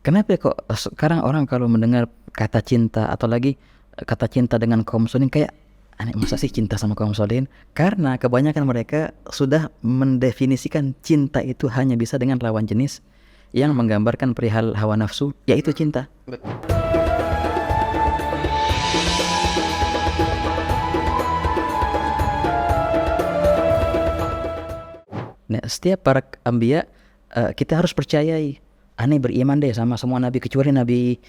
Kenapa kok sekarang orang kalau mendengar kata cinta atau lagi kata cinta dengan kaum muslimin kayak aneh, masa sih cinta sama kaum muslimin? Karena kebanyakan mereka sudah mendefinisikan cinta itu hanya bisa dengan lawan jenis yang menggambarkan perihal hawa nafsu, yaitu cinta. Nah, setiap para anbiya kita harus percayai. Aneh beriman deh sama semua nabi kecuali Nabi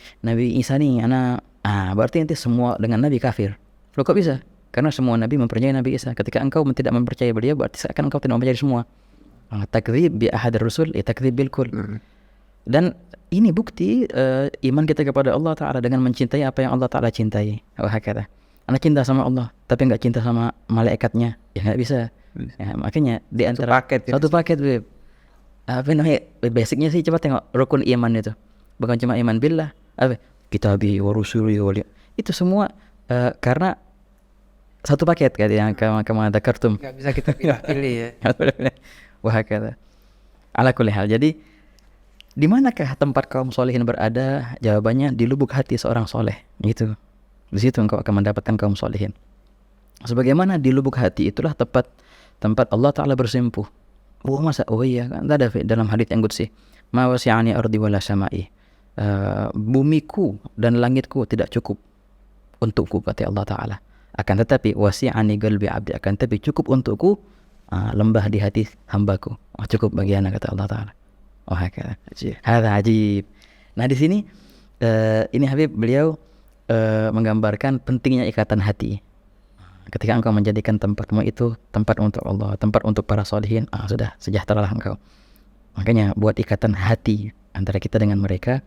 Isa nih. Berarti nanti semua dengan nabi kafir. Loh kok bisa? Karena semua nabi mempercayai Nabi Isa. Ketika engkau tidak mempercayai beliau, berarti seakan engkau tidak mempercayai semua. Takdzib bi ahad ar-rusul, takdzib bil kull. Dan ini bukti iman kita kepada Allah Ta'ala dengan mencintai apa yang Allah Ta'ala cintai. Wahakata. Anak cinta sama Allah, tapi nggak cinta sama malaikatnya, ya nggak bisa. Ya, makanya di antara satu paket, Beb. Apa namanya? Basicnya sih coba tengok rukun iman itu. Bukan cuma iman billah, kitabi wa rusuli itu semua karena satu paket kan yang kama dzakartum. Enggak bisa kita pilih ya. Wahakata. Ala kulli hal. Jadi di manakah tempat kaum solehin berada? Jawabannya di lubuk hati seorang soleh. Gitu. Di situ engkau akan mendapatkan kaum solehin. Sebagaimana di lubuk hati itulah tempat Allah Ta'ala bersimpuh. Oh iya kan ada dalam hadits yang qudsi. Ma wasi'ani ardi wala sama'i. Bumiku dan langitku tidak cukup untukku, kata Allah Ta'ala. Akan tetapi wasi'ani qalbi 'abdi, akan tetapi cukup untukku lembah di hati hambaku. Cukup bagi anak, kata Allah Ta'ala. Hadza ajib. Nah di sini ini Habib beliau menggambarkan pentingnya ikatan hati. Ketika engkau menjadikan tempatmu itu tempat untuk Allah, tempat untuk para solihin, sudah sejahteralah engkau. Makanya buat ikatan hati antara kita dengan mereka.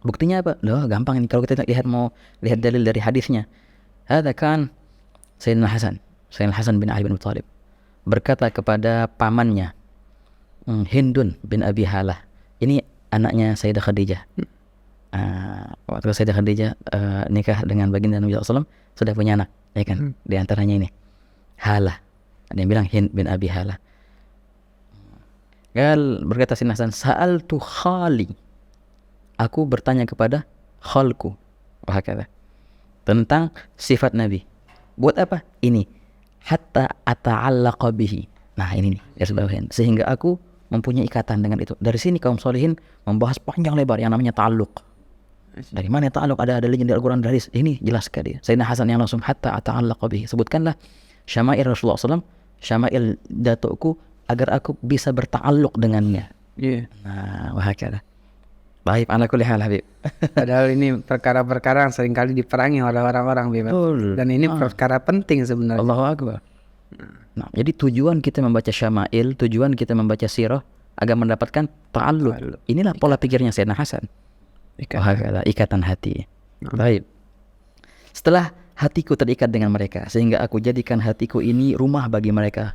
Buktinya apa? Loh gampang ini kalau kita lihat dalil dari hadisnya. Hadza kan Sayyidina Hasan bin Ali bin Abi Thalib berkata kepada pamannya Hindun bin Abi Halah. Ini anaknya Sayyidah Khadijah. Waktu Sayyidah Khadijah nikah dengan baginda Nabi SAW sudah punya anak, ya kan? Di antaranya ini Halah. Ada yang bilang Hind bin Abi Halah. Berkata Sayyidina Hasan, sa'altu khali, aku bertanya kepada khalku, wahakala, tentang sifat Nabi. Buat apa? Ini hatta ata'allaqa bihi. Nah ini nih ya sebagian, sehingga aku mempunyai ikatan dengan itu. Dari sini kaum solihin membahas panjang lebar yang namanya ta'alluq. Dari mana ta'alluq? Ada legenda Al-Quran dari ini jelas sekali. Sayyidina Hasan yang langsung hatta ata'allaqa bihi. Sebutkanlah syama'il Rasulullah SAW, syama'il datukku, agar aku bisa berta'alluq dengannya. Iya. Nah, wahakala. Baik, ala kulli hal Habib. Padahal ini perkara-perkara yang seringkali diperangi oleh orang-orang, Beb. Dan ini perkara penting sebenarnya. Allahu Akbar. Nah, jadi tujuan kita membaca syama'il, tujuan kita membaca sirah agar mendapatkan ta'alluq. Inilah pola pikirnya Sayyidina Hasan. Ikatan hati. Baik. Setelah hatiku terikat dengan mereka, sehingga aku jadikan hatiku ini rumah bagi mereka.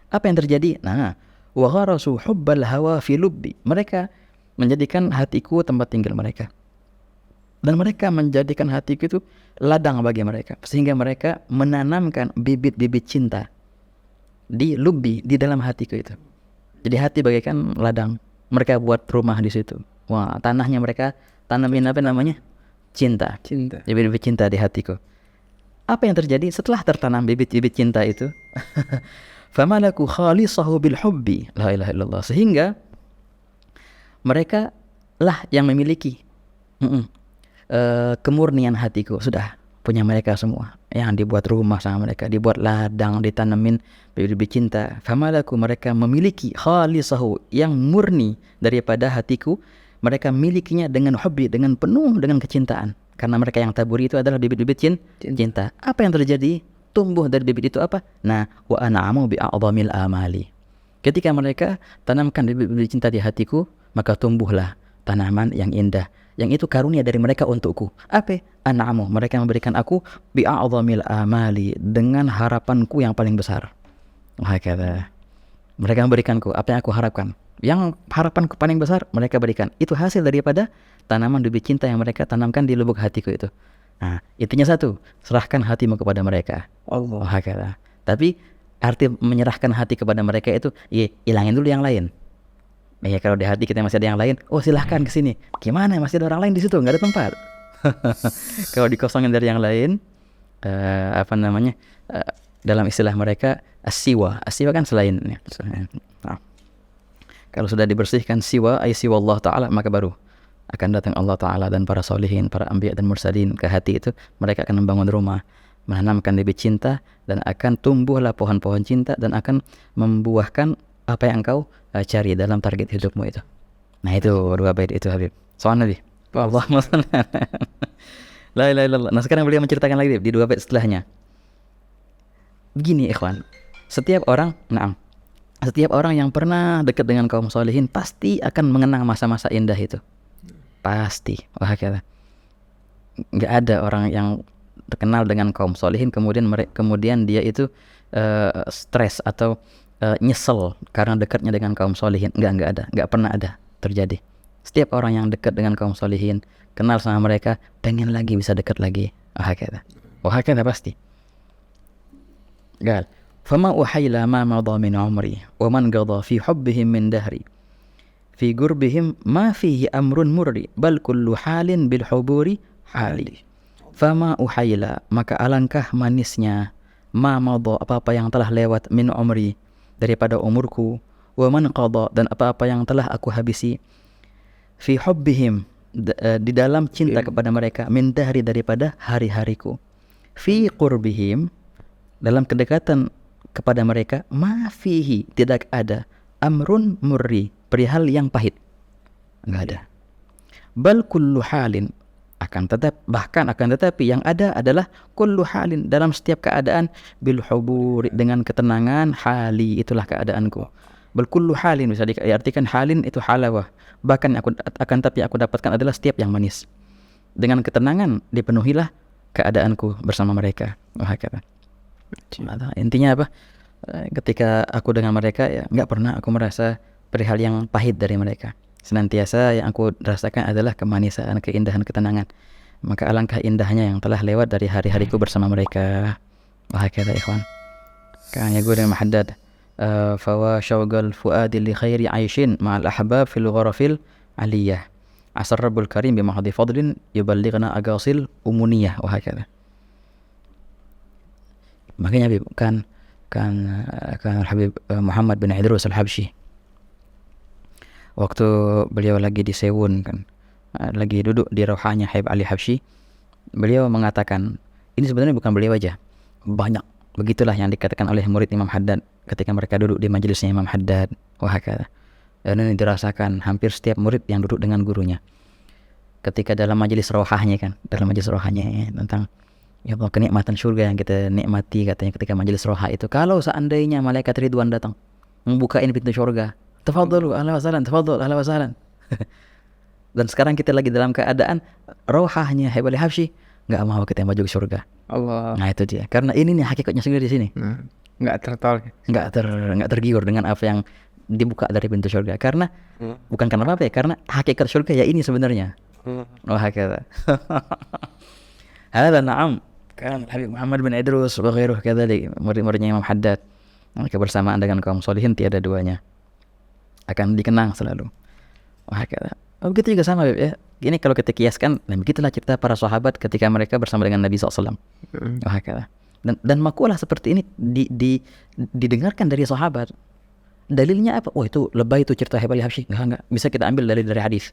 Apa yang terjadi? Nah, wa gharasu hubbal hawa fi lubbi. Mereka menjadikan hatiku tempat tinggal mereka. Dan mereka menjadikan hatiku itu ladang bagi mereka, sehingga mereka menanamkan bibit-bibit cinta di lubbi, di dalam hatiku itu. Jadi hati bagaikan ladang. Mereka buat rumah di situ. Wah, tanahnya mereka tanamin apa namanya? Cinta. Bibit-bibit cinta di hatiku. Apa yang terjadi setelah tertanam bibit-bibit cinta itu? Famalaku khalisahu bil hubbi. La ilaha illallah. Sehingga mereka lah yang memiliki kemurnian hatiku. Sudah punya mereka semua. Yang dibuat rumah sama mereka, dibuat ladang, ditanemin bibit-bibit cinta. Famalaku, mereka memiliki khalisahu, yang murni daripada hatiku. Mereka milikinya dengan hubbi, dengan penuh dengan kecintaan. Karena mereka yang taburi itu adalah bibit-bibit cinta. Apa yang terjadi? Tumbuh dari bibit itu apa? Nah, wa an'amu bi'a'dhamil amali. Ketika mereka tanamkan bibit-bibit cinta di hatiku, maka tumbuhlah tanaman yang indah. Yang itu karunia dari mereka untukku. Apa? An'amu, mereka memberikan aku bi'a'dhamil amali, dengan harapanku yang paling besar. Wahakala. Mereka memberikanku apa yang aku harapkan. Yang harapanku paling besar mereka berikan. Itu hasil daripada tanaman bibit cinta yang mereka tanamkan di lubuk hatiku itu. Nah, intinya satu, serahkan hatimu kepada mereka. Allah. Tapi arti menyerahkan hati kepada mereka itu, hilangin dulu yang lain. Ya kalau di hati kita masih ada yang lain, oh silahkan ke sini. Gimana? Masih ada orang lain di situ, nggak ada tempat. Kalau dikosongin dari yang lain, apa namanya? Dalam istilah mereka asiwa kan selain. Nah, kalau sudah dibersihkan siwa, ay siwa Allah Ta'ala, maka baru akan datang Allah Ta'ala dan para solihin, para anbiya dan mursalin ke hati itu. Mereka akan membangun rumah, menanamkan bibit cinta, dan akan tumbuhlah pohon-pohon cinta, dan akan membuahkan apa yang engkau cari dalam target hidupmu itu. Nah itu 2 bait itu Habib. Soal Nabi. Allahumma shalli la ilaha illallah. Nah sekarang beliau menceritakan lagi di 2 bait setelahnya. Begini ikhwan, setiap orang yang pernah dekat dengan kaum solehin pasti akan mengenang masa-masa indah itu. Pasti. Wah kata. Nggak ada orang yang terkenal dengan kaum solehin kemudian dia itu stres atau nyesel karena dekatnya dengan kaum solehin. Nggak pernah ada terjadi. Setiap orang yang dekat dengan kaum solehin, kenal sama mereka, pengen lagi bisa dekat lagi. Wah kata pasti. قال فما أحيل ما مضى من عمري ومن قضى في حبهم من دهري في قربهم ما فيه أمر مري بل كل حال بالحبور حالي فما أحيل maka alangkah manisnya ma madha apa-apa yang telah lewat min umri daripada umurku wa man qada dan apa-apa yang telah aku habisi fi hubbihim di dalam cinta kepada mereka min dahri daripada hari-hariku fi qurbihim dalam kedekatan kepada mereka ma fihi tidak ada amrun murri perihal yang pahit, enggak ada. Bal kullu halin akan tetapi yang ada adalah kullu halin dalam setiap keadaan bil hubur dengan ketenangan hali itulah keadaanku. Bal kullu halin bisa diartikan halin itu halawah, bahkan aku dapatkan adalah setiap yang manis. Dengan ketenangan dipenuhilah keadaanku bersama mereka. Wah kata. Intinya apa? Ketika aku dengan mereka ya nggak pernah aku merasa perihal yang pahit dari mereka. Senantiasa yang aku rasakan adalah kemanisan, keindahan, ketenangan. Maka alangkah indahnya yang telah lewat dari hari-hariku bersama mereka. Wah kata ikhwan. Kan yaqul al-Muhaddad fawa syauqal fuadi li khairi aishin ma'al ahbab fil ghurafil aliyah. Asar Rabbul Karim bi mahdi fadlin yuballighna agasil umuniyah. Wah kata. Makanya Habib kan Habib Muhammad bin Idrus al-Habsyi waktu beliau lagi di Sewun kan lagi duduk di rauhanya Habib Ali Habsyi, beliau mengatakan ini sebenarnya bukan beliau aja, banyak begitulah yang dikatakan oleh murid Imam Haddad ketika mereka duduk di majelisnya Imam Haddad. Wah kata, dan ini dirasakan hampir setiap murid yang duduk dengan gurunya ketika dalam majelis rauhanya tentang ya Allah kenikmatan surga yang kita nikmati katanya ketika majelis roha itu. Kalau seandainya malaikat Ridwan datang membukain pintu surga, tafadhalu ahlan wa sahlan, tafadhal ahlan wa sahlan. Dan sekarang kita lagi dalam keadaan rohahnya Habib Ali Habsyi nggak mau kita maju ke surga. Allah. Nah itu dia. Karena ini nih hakikatnya sendiri di sini. Nggak tergiur dengan apa yang dibuka dari pintu surga. Karena bukan karena apa ya? Karena hakikat surga ya ini sebenarnya. Wah kata. Hada na'am. Kan Habib Muhammad bin Idrus wa ghairuh kadzalik, murid-muridnya Imam Haddad. Kebersamaan dengan kaum solihin tiada duanya. Akan dikenang selalu. Wah kata. Begitu juga sama Habib ya. Ini kalau kita kiaskan, nah begitulah cerita para sahabat ketika mereka bersama dengan Nabi SAW. Wah kata. Dan makalah seperti ini didengarkan dari sahabat. Dalilnya apa? Oh itu lebay itu cerita Habib Ali Habsyi. Enggak. Bisa kita ambil dari hadis.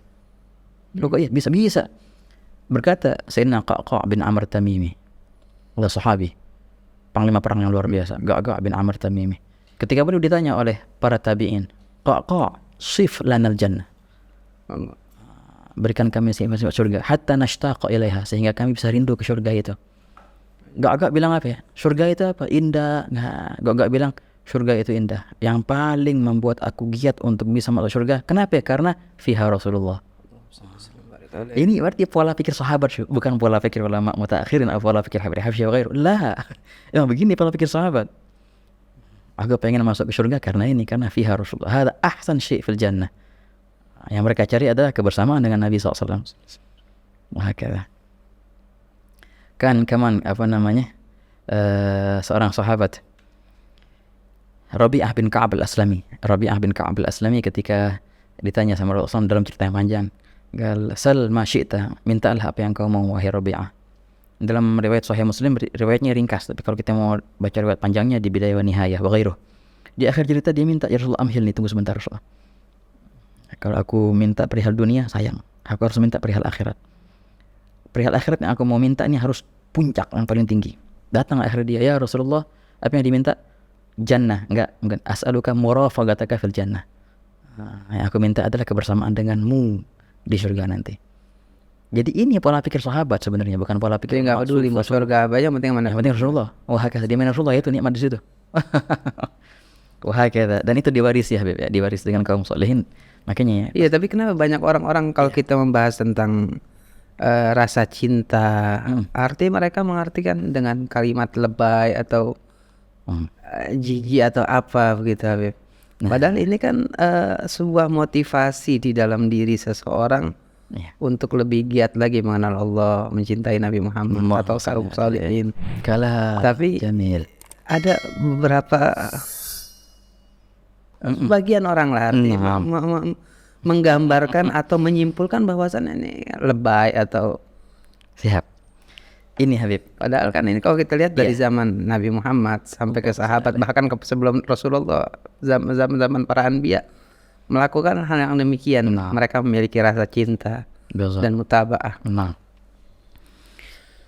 Loh kok iya? Bisa. Berkata Sayyidina Qa'qa' bin Amr Tamimi, Allah sahabi, panglima perang yang luar biasa, Qa'qa' bin Amr Tamimi. Ketika beliau ditanya oleh para tabi'in, Qa'qa' sif lanal jannah, berikan kami sifat surga, hatta nashtaqa ilaiha, sehingga kami bisa rindu ke surga itu. Qa'qa' bilang apa ya? Surga itu apa? Indah. Qa'qa' bilang surga itu indah. Yang paling membuat aku giat untuk bisa masuk surga. Kenapa? Karena fiha Rasulullah. Ini berarti pola pikir sahabat, bukan pola pikir ulama mutaakhirin atau pola pikir Habib Habsyi wa ghairu. Lah, emang begini pola pikir sahabat. Aku pengen masuk ke surga karena ini, karena fiha Rasulullah. Hada ahsan syai' fil jannah. Yang mereka cari adalah kebersamaan dengan Nabi SAW. Wah kata. Kan seorang sahabat Rabi'ah bin Ka'ab al-Aslami ketika Ditanya sama Rasulullah dalam cerita yang panjang. Gal sal ma syi'ta, mintalah apa yang kau mau wahai Rabi'ah. Dalam riwayat Sahih Muslim riwayatnya ringkas, tapi kalau kita mau baca riwayat panjangnya di Bidayah wa Nihayah wa ghairuh. Di akhir cerita dia minta, ya Rasulullah amhilni, tunggu sebentar Rasulullah. Kalau aku minta perihal dunia sayang, aku harus minta perihal akhirat. Perihal akhirat yang aku mau minta ini harus puncak yang paling tinggi. Datang akhirnya dia, ya Rasulullah, apa yang diminta? Jannah. Enggak, as'aluka murafaqataka fil jannah. Yang aku minta adalah kebersamaan denganmu di surga nanti. Jadi ini pola pikir sahabat sebenarnya, bukan pola pikir nggak peduli mau surga apa aja, penting mana? Yang penting Rasulullah. Wah, kata dia Rasulullah, itu nikmat di situ. Wah, kata, dan itu diwarisi ya Habib, ya, diwarisi dengan kaum solehin. Makanya iya, tapi kenapa banyak orang-orang kalau kita membahas tentang rasa cinta, arti mereka mengartikan dengan kalimat lebay atau jijik atau apa begitu Habib. Padahal ini kan sebuah motivasi di dalam diri seseorang untuk lebih giat lagi mengenal Allah, mencintai Nabi Muhammad atau kaum salihin. Tapi jamil. Ada beberapa sebagian orang lah artinya menggambarkan atau menyimpulkan bahwasannya ini lebay atau siap. Ini Habib. Padahal kan ini kalau kita lihat dari zaman Nabi Muhammad sampai ke sahabat, bahkan ke sebelum Rasulullah, zaman para anbiya melakukan hal yang demikian. Mereka memiliki rasa cinta dan mutaba'ah.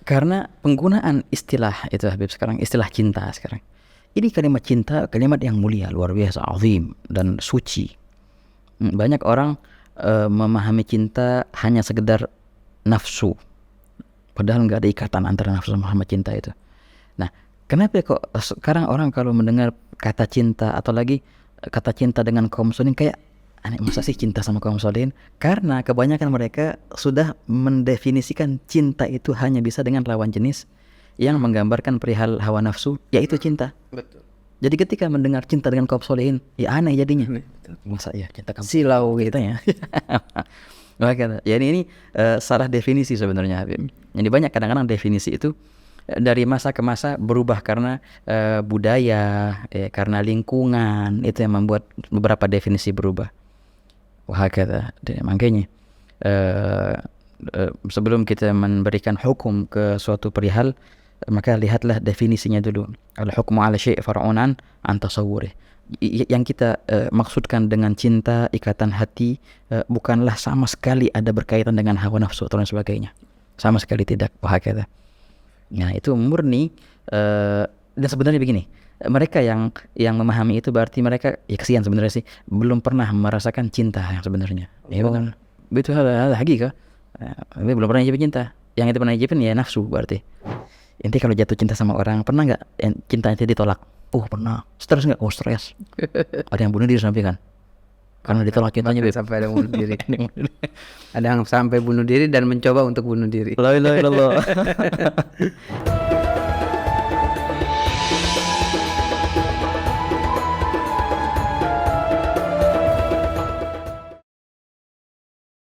Karena penggunaan istilah itu Habib sekarang, istilah cinta sekarang. Ini kalimat cinta, kalimat yang mulia, luar biasa, azim dan suci. Banyak orang memahami cinta hanya sekedar nafsu, padahal nggak ada ikatan antara nafsu sama cinta itu. Nah, kenapa kok sekarang orang kalau mendengar kata cinta atau lagi kata cinta dengan kaum muslimin kayak aneh, masa sih cinta sama kaum muslimin? Karena kebanyakan mereka sudah mendefinisikan cinta itu hanya bisa dengan lawan jenis yang menggambarkan perihal hawa nafsu, yaitu cinta. Betul. Jadi ketika mendengar cinta dengan kaum solihin, ya aneh jadinya. Masa ya cinta kamu silau gitu ya. Makanya, ya ini salah definisi sebenarnya Habib. Jadi banyak kadang-kadang definisi itu dari masa ke masa berubah karena budaya, karena lingkungan, itu yang membuat beberapa definisi berubah. Wah kata, makanya sebelum kita memberikan hukum ke suatu perihal, maka lihatlah definisinya dulu. Al-hukmu ala syai' far'unan an tasawwurih. Yang kita maksudkan dengan cinta, ikatan hati, bukanlah sama sekali ada berkaitan dengan hawa nafsu atau lain sebagainya. Sama sekali tidak. Wahakata. Nah itu murni. Dan sebenarnya begini, mereka yang memahami itu berarti mereka, ya kesian sebenarnya sih, belum pernah merasakan cinta yang sebenarnya. Ya bukan. Itu hal hakika. Belum pernah nyicipin cinta. Yang itu pernah nyicipin ya nafsu berarti. Inti kalau jatuh cinta sama orang, pernah nggak cintanya ditolak? Oh pernah. Stres nggak? Oh stres. Ada yang bunuh diri sampai kan? Karena ditolak cintanya. Sampai ada yang bunuh diri. Ada yang sampai bunuh diri dan mencoba untuk bunuh diri. La ilaha illallah.